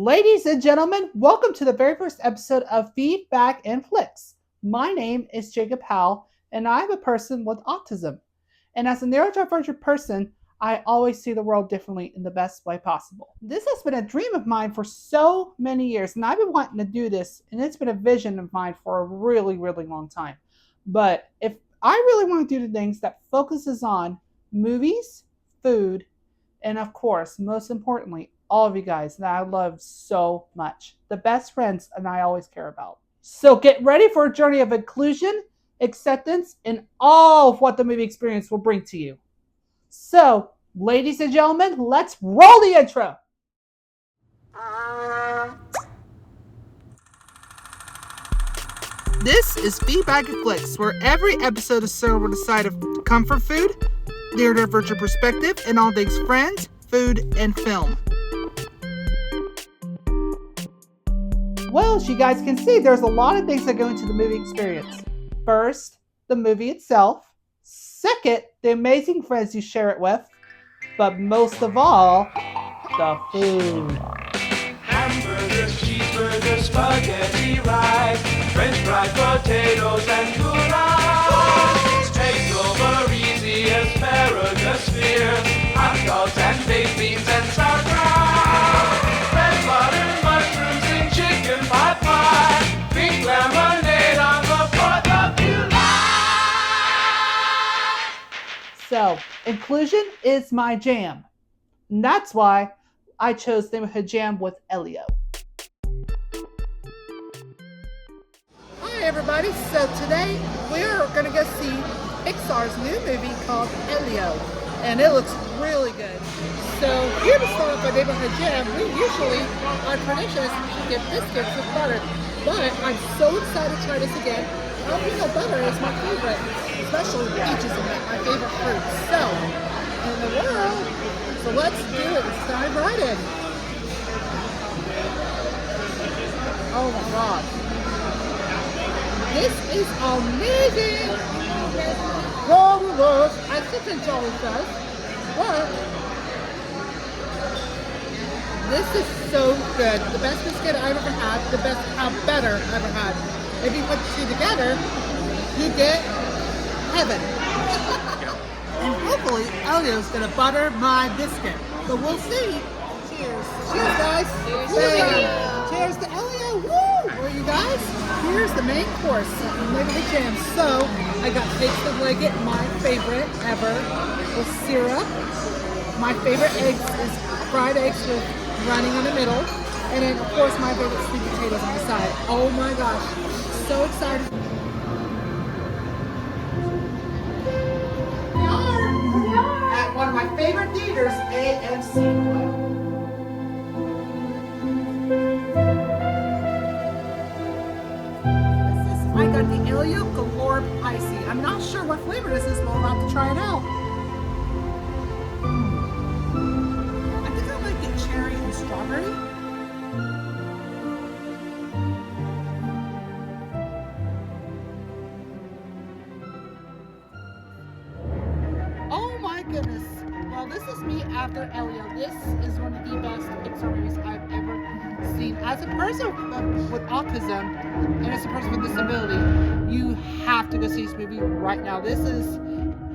Ladies and gentlemen, welcome to the very first episode of Feedback and Flicks. My name is Jacob Howell, and I'm a person with autism. And as a neurodivergent person, I always see the world differently in the best way possible. This has been a dream of mine for so many years, and I've been wanting to do this, and it's been a vision of mine for a really, really long time. But if I really want to do the things that focuses on movies, food, and of course, most importantly, all of you guys that I love so much. The best friends and I always care about. So get ready for a journey of inclusion, acceptance, and all of what the movie experience will bring to you. So, ladies and gentlemen, let's roll the intro. This is Feedbag and Flicks, where every episode is served with a side of comfort food, neurodivergent perspective, and all things friends, food, and film. Well, as you guys can see, there's a lot of things that go into the movie experience. First, the movie itself. Second, the amazing friends you share it with. But most of all, the food. Hamburgers, cheeseburgers, spaghetti, rice, French fries, potatoes, and goulash. Take over easy, asparagus, spear, hot dogs, and baked beans, and sauerkraut. Red butter, mushrooms, and chicken pot pie. Pink lemonade on the 4th of July. So, inclusion is my jam. And that's why I chose the neighborhood jam with Elio. Hi everybody, so today we're going to go see Pixar's new movie called Elio, and it looks really good. So here to start off our neighborhood jam, our tradition is to get biscuits with butter, but I'm so excited to try this again. Peanut butter is my favorite, especially peaches are my favorite fruit. So, in the world, so let's do it. Let's dive right in. Oh my God. This is amazing. Jolly Roast. I think it's Jolly Roast. But this is so good. The best biscuit I've ever had. The best better I've ever had. If you put the two together, you get heaven. And hopefully Elio's gonna butter my biscuit. But we'll see. Cheers. Cheers, guys. Cheers to Elio. Woo! Well, you guys, here's the main course. Look at the jam. So, I got cakes of leggett, my favorite ever, with syrup. My favorite eggs is fried eggs with running in the middle. And then, of course, my favorite sweet potatoes on the side. Oh my gosh. So excited. At one of my favorite theaters, AMC. I got the Elio Galore Icy. I'm not sure what flavor this is, but I'm about to try it out. I think I might get cherry and strawberry. Oh my goodness. Well, this is me after Elio. This is one of the best Pixar movies I've ever seen. As a person with autism and as a person with disability, you have to go see this movie right now. This is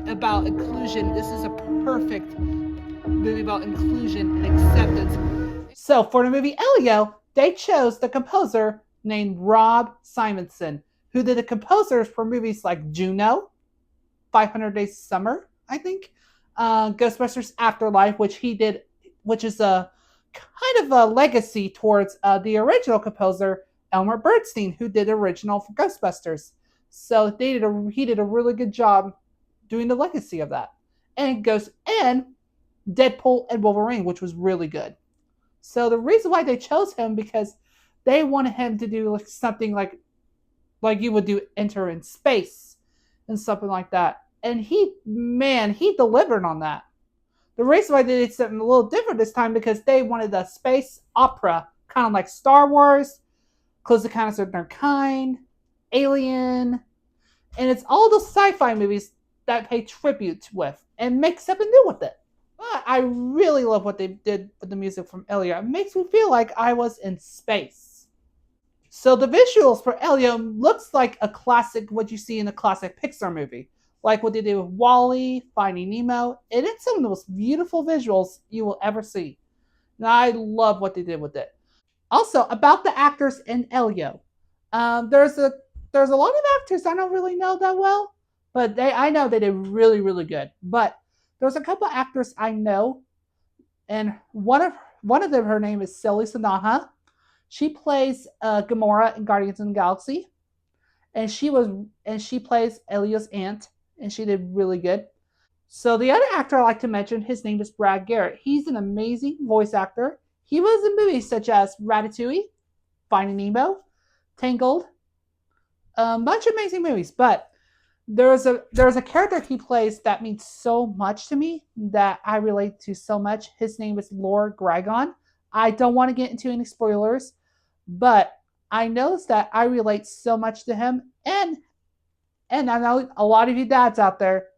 about inclusion. This is a perfect movie about inclusion and acceptance. So for the movie Elio, they chose the composer named Rob Simonson, who did the composers for movies like Juno, 500 Days of Summer, I think, Ghostbusters Afterlife, which he did, which is a kind of a legacy towards the original composer Elmer Bernstein, who did the original for Ghostbusters. So he did a really good job doing the legacy of that, and Deadpool and Wolverine, which was really good. So the reason why they chose him because they wanted him to do like something like you would do Enter in Space and something like that. And he delivered on that. The reason why they did something a little different this time because they wanted a space opera, kind of like Star Wars, Close Encounters of Their Kind, Alien, and it's all those sci-fi movies that pay tribute with and make something new with it. But I really love what they did with the music from Elio. It makes me feel like I was in space. So the visuals for Elio looks like a classic, what you see in a classic Pixar movie, like what they did with Wall-E, Finding Nemo. And it's some of the most beautiful visuals you will ever see. And I love what they did with it. Also, about the actors in Elio, there's a lot of actors I don't really know that well, but I know they did really good. But there's a couple of actors I know, and one of them, her name is Silly Sanaha. She plays Gamora in Guardians of the Galaxy, and she plays Elio's aunt, and she did really good. So the other actor I like to mention, his name is Brad Garrett. He's an amazing voice actor. He was in movies such as Ratatouille, Finding Nemo, Tangled, a bunch of amazing movies. But there's a character he plays that means so much to me that I relate to so much. His name is Lord Gragon. I don't want to get into any spoilers, but I noticed that I relate so much to him, and I know a lot of you dads out there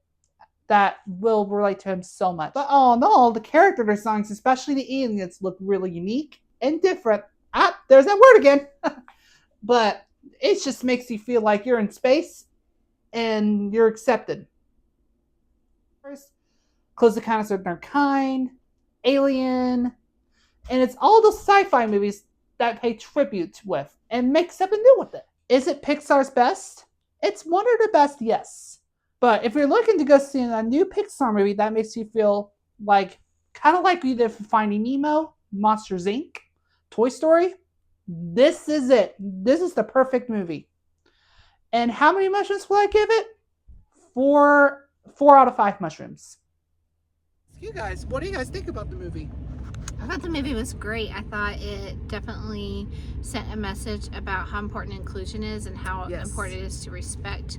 that will relate to him so much. But all in all, the character designs, especially the aliens, look really unique and different. Ah, there's that word again. But it just makes you feel like you're in space and you're accepted. Close Encounters of Their Kind, Alien, and it's all those sci-fi movies that pay tribute with and make something new with it. Is it Pixar's best? It's one of the best, yes. But if you're looking to go see a new Pixar movie that makes you feel like, kind of like you did for Finding Nemo, Monsters Inc., Toy Story, this is it. This is the perfect movie. And how many mushrooms will I give it? Four out of 5 mushrooms. You guys, what do you guys think about the movie? I thought the movie was great. I thought it definitely sent a message about how important inclusion is and how important it is to respect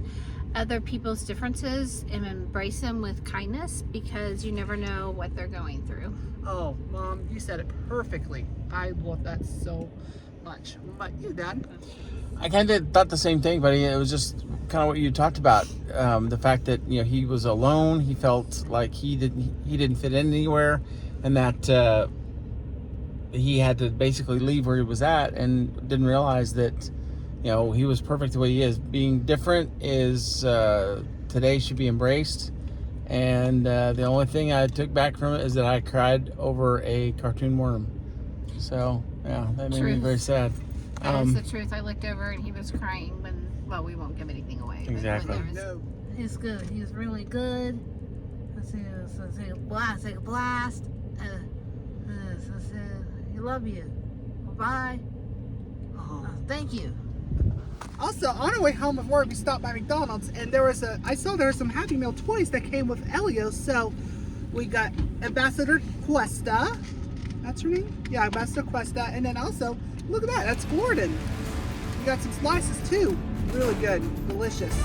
other people's differences and embrace them with kindness, because you never know what they're going through. Oh, Mom, you said it perfectly. I love that so much. What about you, Dad? I kind of thought the same thing, buddy. It was just kind of what you talked about. The fact that he was alone. He felt like he didn't fit in anywhere, and that he had to basically leave where he was at, and didn't realize that he was perfect the way he is. Being different is today should be embraced. And the only thing I took back from it is that I cried over a cartoon worm. So yeah, that made me very sad. That is the truth. I looked over and he was crying well, we won't give anything away. Exactly. He's good. He's really good. Let's see a blast. Take a blast. I love you. Bye. Thank you. Also, on our way home from work, we stopped by McDonald's, and I saw there were some Happy Meal toys that came with Elio. So we got Ambassador Cuesta. That's her name? Yeah, Ambassador Cuesta. And then also, look at that. That's Gordon. We got some slices too. Really good. Delicious.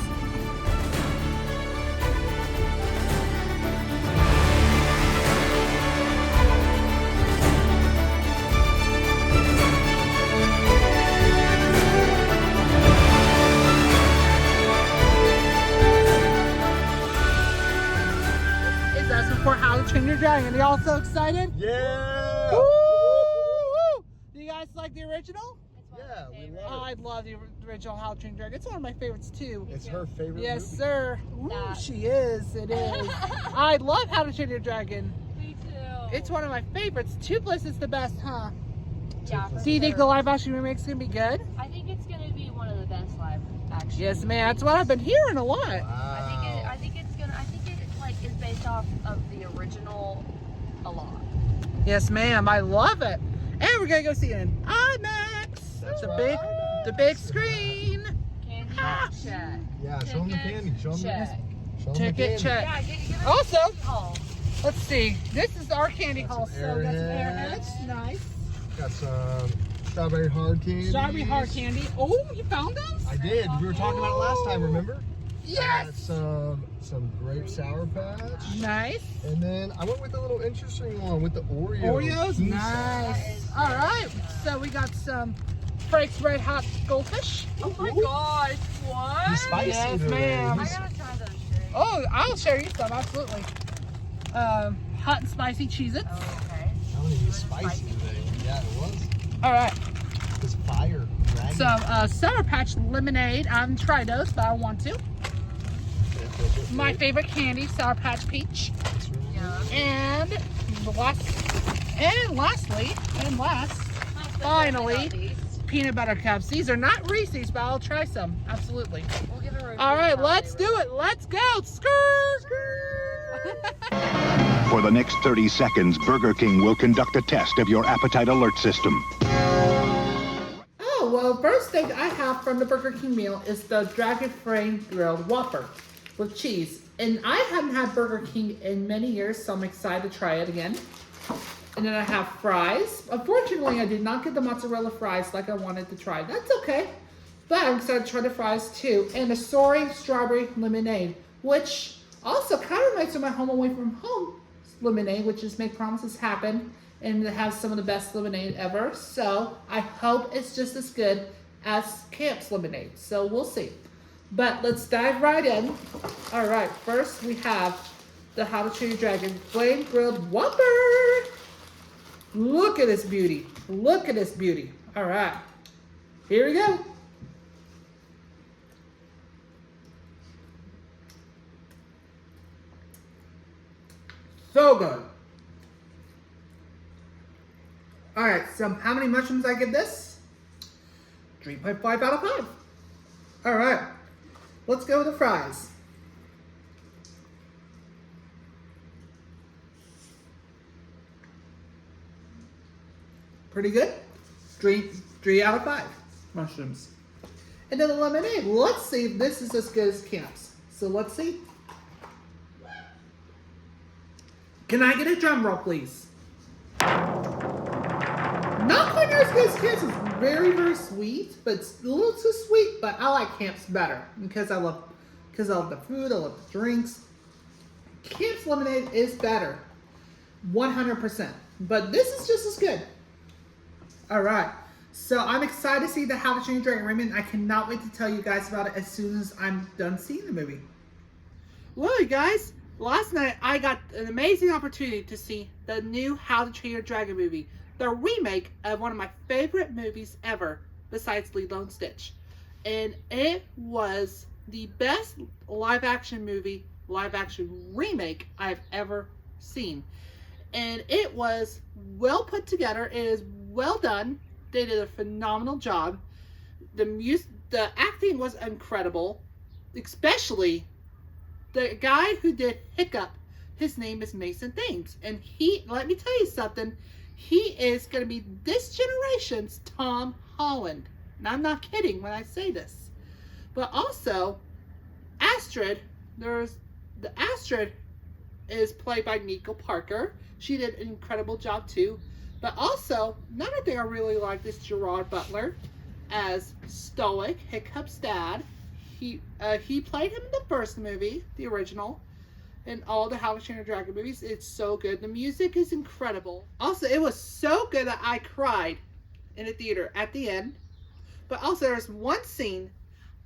For How to Train Your Dragon. Are y'all so excited? Yeah! Woo! Do you guys like the original? Yeah, we love it. I love the original How to Train Your Dragon. It's one of my favorites too. It's her favorite Yes, movie. sir. Ooh, she is. It is. I love How to Train Your Dragon. Me too. It's one of my favorites. Toothless is the best, huh? Yeah, Do you think the live action remake is going to be good? I think it's gonna be one of the best live action. Yes, man. That's what I've been hearing a lot. Wow. I think it like is based off of the original a lot. Yes, ma'am. I love it. And we're going to go see it in IMAX. That's the right. the big screen. Candy check. Yeah, show them the candy. Show them Check. the Ticket candy. check. Yeah, give it Also, oh. let's see. This is our candy Got haul. some So we got some Airheads. Airheads. Nice. Got some strawberry hard candy. Strawberry hard candy. Oh, you found those? I did. We were talking about it last time, remember? Yes. Got some grape sour patch. Nice. And then I went with a little interesting one with the Oreos. Oreos. King Nice. All right. So we got some Frank's Red Hot Goldfish. Oh my gosh, what? He's spicy. Yes, today. ma'am. I gotta try those shakes. Oh, I'll share you some. Absolutely. hot and spicy Cheez-Its. Oh, okay. I want to use spicy today. Yeah, it was. All right. This fire. Dragon. Some Sour Patch lemonade. I haven't tried those, but I want to. My favorite candy, Sour Patch Peach. Yeah. And last, finally, peanut butter cups. These are not Reese's, but I'll try some. Absolutely. We'll give it a review. All right, let's do it. Let's go. Skrr, skrr. For the next 30 seconds, Burger King will conduct a test of your appetite alert system. Oh, well, first thing I have from the Burger King meal is the Dragon Frame Grilled Whopper with cheese. And I haven't had Burger King in many years, so I'm excited to try it again. And then I have fries. Unfortunately, I did not get the mozzarella fries like I wanted to try. That's okay. But I'm excited to try the fries too. And the soaring strawberry lemonade, which also kind of reminds me of my Home Away from Home lemonade, which is Make Promises Happen. And it has some of the best lemonade ever. So I hope it's just as good as Camp's lemonade. So we'll see. But let's dive right in. All right, first we have the How to Train Your Dragon Flame Grilled Whopper. Look at this beauty. Look at this beauty. All right, here we go. So good. All right, so how many mushrooms I give this? 3.5 out of 5. All right, let's go with the fries. Pretty good. 3 out of 5 mushrooms. And then the lemonade. Let's see if this is as good as Camp's. So let's see. Can I get a drum roll, please? Not quite as good as Camp's. It's very, very sweet, but it's a little too sweet. But I like Camp's better because I love the food, I love the drinks. Camp's lemonade is better, 100%. But this is just as good. All right, so I'm excited to see the How to Train Your Dragon Raymond. I cannot wait to tell you guys about it as soon as I'm done seeing the movie. Well, you guys, last night I got an amazing opportunity to see the new How to Train Your Dragon movie, the remake of one of my favorite movies ever, besides Lilo and Stitch. And it was the best live action remake I've ever seen. And it was well put together. It is well done. They did a phenomenal job. The acting was incredible, especially the guy who did Hiccup. His name is Mason Thames, and let me tell you something, he is going to be this generation's Tom Holland. And I'm not kidding when I say this. But also, Astrid is played by Nico Parker. She did an incredible job too. But also, another thing I really liked is Gerard Butler as Stoic, Hiccup's dad. He played him in the first movie, the original, and all the How to Train Your Dragon movies. It's so good. The music is incredible. Also, it was so good that I cried in the theater at the end. But also, there's one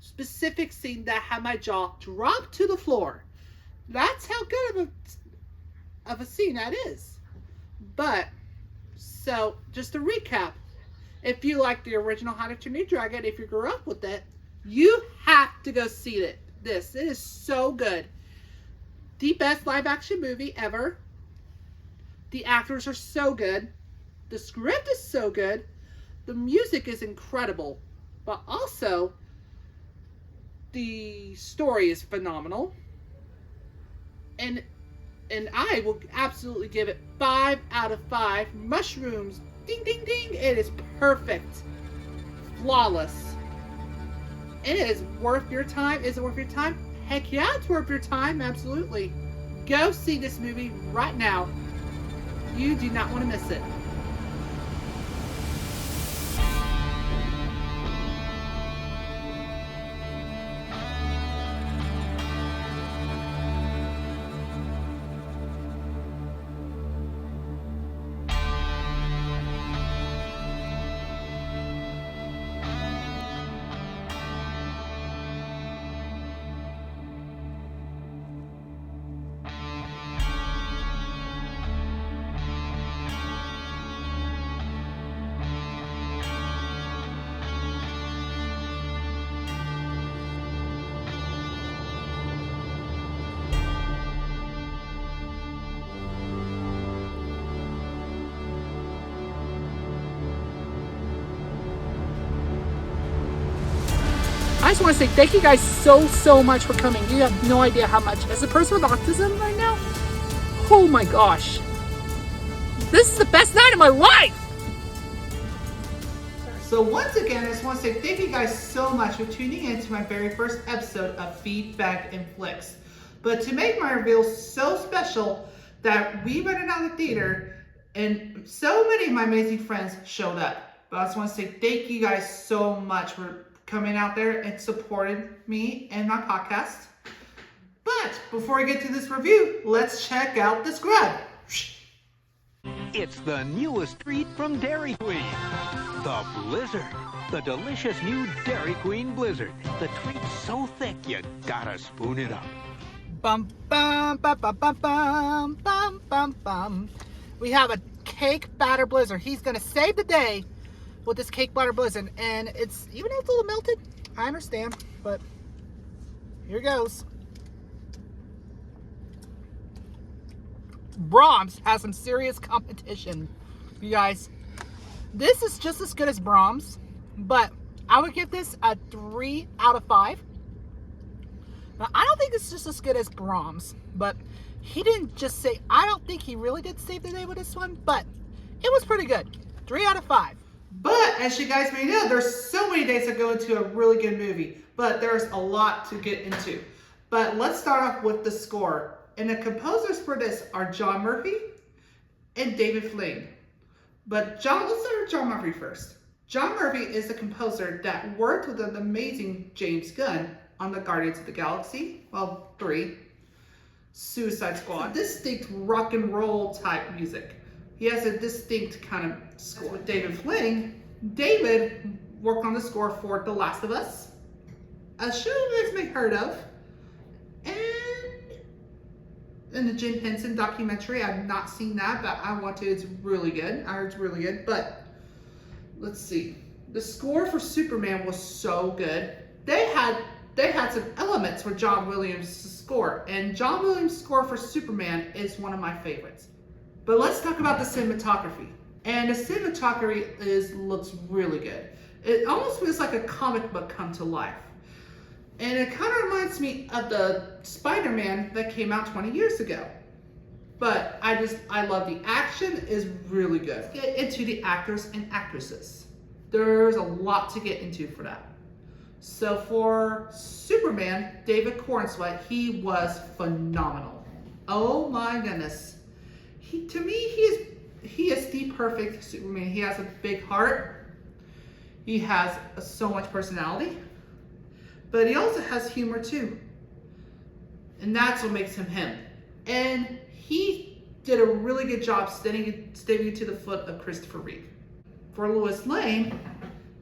specific scene that had my jaw drop to the floor. That's how good of a scene that is. But, so, just to recap, if you like the original How to Train Your Dragon, if you grew up with it, you have to go see it. It is so good. The best live action movie ever. The actors are so good. The script is so good. The music is incredible. But also, the story is phenomenal. And I will absolutely give it 5 out of 5 mushrooms. Ding, ding, ding. It is perfect. Flawless. It is worth your time. Is it worth your time? Heck yeah, it's worth your time. Absolutely. Go see this movie right now. You do not want to miss it. I just want to say thank you guys so much for coming. You have no idea how much. As a person with autism right now, oh my gosh. This is the best night of my life! So once again, I just want to say thank you guys so much for tuning in to my very first episode of Feedback and Flicks. But to make my reveal so special that we rented out the theater and so many of my amazing friends showed up. But I just want to say thank you guys so much for coming out there and supporting me and my podcast. But before I get to this review, let's check out this grub. It's the newest treat from Dairy Queen. The Blizzard. The delicious new Dairy Queen Blizzard. The treat's so thick you gotta spoon it up. Bum, bum, bum, bum, bum, bum, bum, bum, bum. We have a cake batter blizzard. He's gonna save the day with this cake batter blizzard. And it's, even though it's a little melted, I understand, but here goes. Brahms has some serious competition, you guys. This is just as good as Brahms, but I would give this a 3 out of 5. Now, I don't think it's just as good as Brahms, but he didn't just say, I don't think he really did save the day with this one, but it was pretty good. 3 out of 5. But as you guys may know, there's so many days that go into a really good movie, but there's a lot to get into. But let's start off with the score. And the composers for this are John Murphy and David Fling. But let's start with John Murphy first. John Murphy is the composer that worked with an amazing James Gunn on the Guardians of the Galaxy, 3, Suicide Squad. Distinct rock and roll type music. He has a distinct kind of score. With David Fling, David worked on the score for The Last of Us, a show you guys may have heard of, and the Jim Henson documentary. I've not seen that, but I want to. It's really good. I heard it's really good. But let's see. The score for Superman was so good. They had some elements for John Williams' score, and John Williams' score for Superman is one of my favorites. But let's talk about the cinematography. And the cinematography looks really good. It almost feels like a comic book come to life. And it kind of reminds me of the Spider-Man that came out 20 years ago. But I love the action is really good. Get into the actors and actresses. There's a lot to get into for that. So for Superman, David Cornswet, he was phenomenal. Oh my goodness. To me, he is the perfect Superman. He has a big heart. He has so much personality. But he also has humor too. And that's what makes him him. And he did a really good job standing to the foot of Christopher Reeve. For Lois Lane,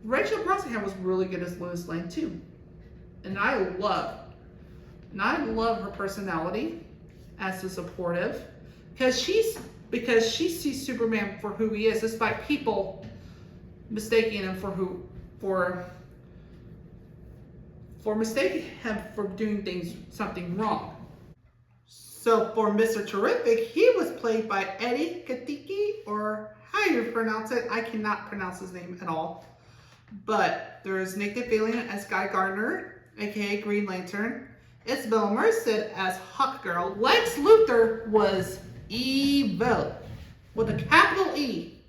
Rachel Brosnahan was really good as Lois Lane too. And I love her personality as a supportive. Because she sees Superman for who he is, despite people mistaking him for mistaking him for doing something wrong. So for Mr. Terrific, he was played by Eddie Katiki, or how you pronounce it. I cannot pronounce his name at all. But there's Nathan Fillion as Guy Gardner, aka Green Lantern. Isabel Merced as Hawkgirl. Lex Luthor was evil, with a capital E.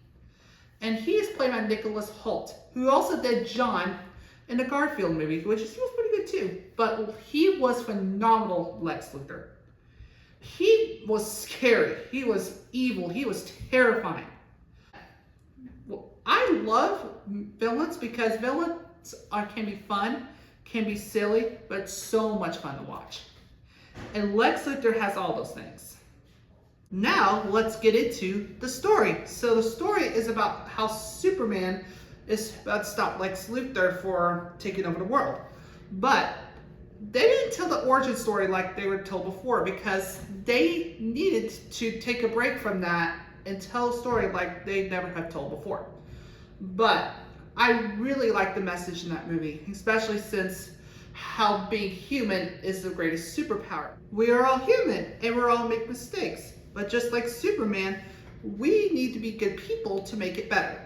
And he is played by Nicholas Hoult, who also did John in the Garfield movie, which was pretty good too. But he was phenomenal, Lex Luthor. He was scary. He was evil. He was terrifying. Well, I love villains because villains can be fun, can be silly, but so much fun to watch. And Lex Luthor has all those things. Now, let's get into the story. So the story is about how Superman is about to stop Lex Luthor for taking over the world. But they didn't tell the origin story like they were told before, because they needed to take a break from that and tell a story like they never have told before. But I really like the message in that movie, especially since how being human is the greatest superpower. We are all human and we all make mistakes. But just like Superman, we need to be good people to make it better.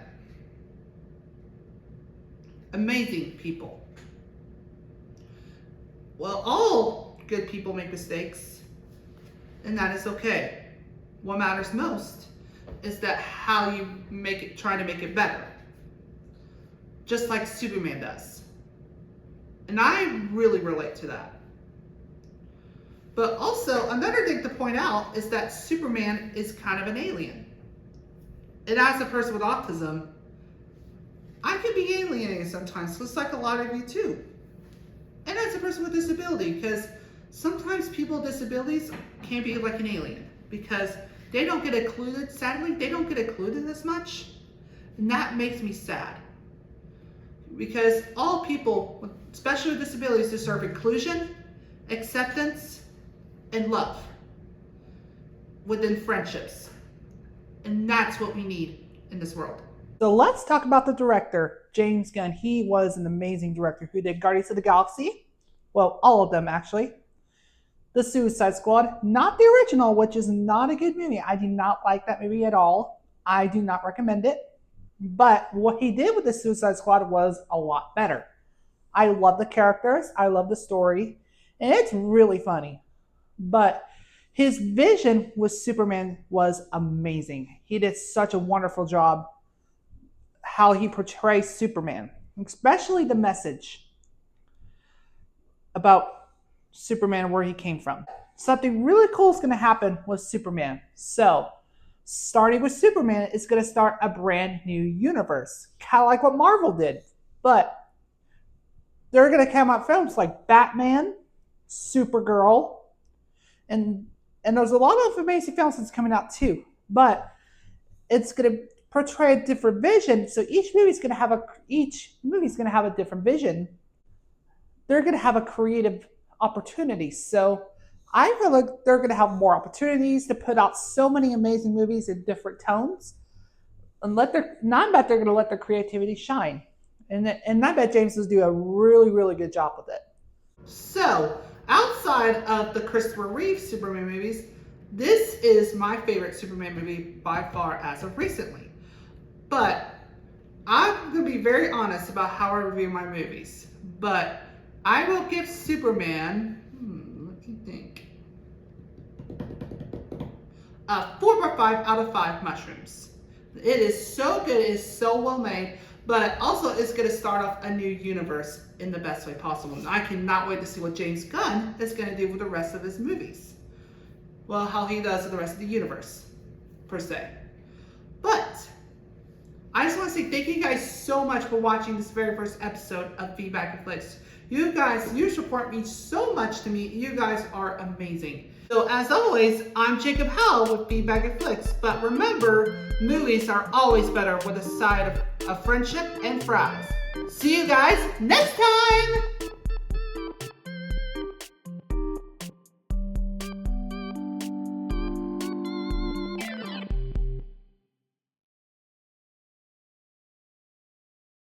Amazing people. Well, all good people make mistakes, and that is okay. What matters most is that how you make it, try to make it better. Just like Superman does. And I really relate to that. But also, another thing to point out is that Superman is kind of an alien. And as a person with autism, I can be alienated sometimes, just like a lot of you too. And as a person with disability, because sometimes people with disabilities can be like an alien, because they don't get included, sadly, they don't get included as much. And that makes me sad. Because all people, especially with disabilities, deserve inclusion, acceptance, and love within friendships. And that's what we need in this world. So let's talk about the director, James Gunn. He was an amazing director who did Guardians of the Galaxy. Well, all of them actually. The Suicide Squad, not the original, which is not a good movie. I do not like that movie at all. I do not recommend it. But what he did with the Suicide Squad was a lot better. I love the characters. I love the story. And it's really funny. But his vision with Superman was amazing. He did such a wonderful job how he portrays Superman, especially the message about Superman and where he came from. Something really cool is going to happen with Superman. So, starting with Superman, it's going to start a brand new universe, kind of like what Marvel did. But they're going to come out films like Batman, Supergirl, and there's a lot of amazing films that's coming out too. But it's going to portray a different vision. So each movie's going to have a different vision. They're going to have a creative opportunity. So I feel like they're going to have more opportunities to put out so many amazing movies in different tones, and I bet they're going to let their creativity shine. And I bet James will do a really, really good job with it. So, outside of the Christopher Reeve Superman movies, this is my favorite Superman movie by far as of recently. But I'm going to be very honest about how I review my movies. But I will give Superman, let me think, 4.5 out of 5 mushrooms. It is so good, it is so well made, but also it's going to start off a new universe in the best way possible. And I cannot wait to see what James Gunn is going to do with the rest of his movies. Well, how he does with the rest of the universe, per se. But I just want to say thank you guys so much for watching this very first episode of Feedback and Flicks. You guys, your support means so much to me. You guys are amazing. So as always, I'm Jacob Howell with Feedback and Flicks. But remember, movies are always better with a side of friendship and fries. See you guys next time!